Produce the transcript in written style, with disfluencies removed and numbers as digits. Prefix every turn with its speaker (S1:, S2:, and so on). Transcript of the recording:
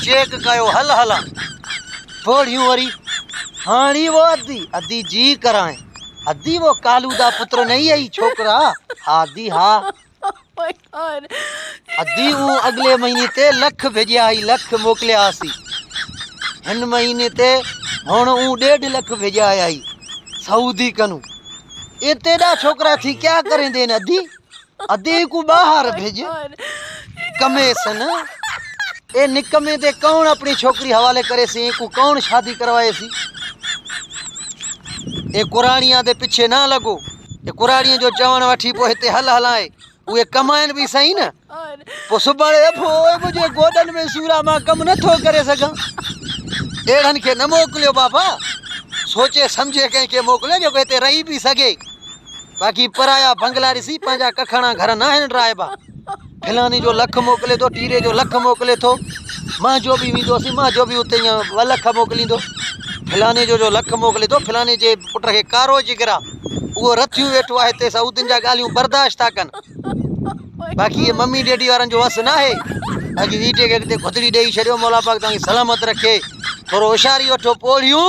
S1: check कयो हल हला पोड़ियूं वरी हाणी वो अद्दी अद्दी जी कराए अद्दी वो कालू दा पुत्र नहीं आई छोकरा आदि हा अद्दी ऊ अगले महीने ते लख भेजिया आई लख मोकलिया सी हिन महीने ते हुण ऊ 1.5 लख भेजिया आई सऊदी कनु एते दा छोकरा थी क्या करें देन अद्दी अद्दी को बाहर भेज कमेसन ए निकमे ते कौन अपनी छोकरी हवाले करे सी को कौन शादी करवाए सी ए कुरानिया दे पीछे ना लगो ए कुरानिया जो चवण वठी पो हिते हल हलाए उहे कमाइन भी सही न पो सुबाणे पोइ मुझे गोडन में सूरा मां कम न थो करे सका एड़न के न मोकलियो बाबा सोचे समझे के मोकलियो जो हिते रही भी सके बाकी पराया बंगला ॾिसी पंहिंजा कखणा घर न आहिनि ड्राइबा फिलानी जो लख मोकिले थो टीरे जो लख मोकिले थो मां जो बि वेंदोसीं मां जो बि उते 2 लख मोकिलींदो फिलानी जो लख मोकिले थो फिलानी जे पुट खे कारो जिगर आहे उहो रथियूं वेठो आहे हिते सऊदियुनि जा ॻाल्हियूं बर्दाश्त था कनि बाक़ी ये मम्मी डैडी वारनि जो वस न आहे बाक़ी वीटे खे अॻिते खुदड़ी ॾेई छॾियो मौला पाक तव्हांखे सलामत रखे थोरो होशियारी वठो पोड़ियूं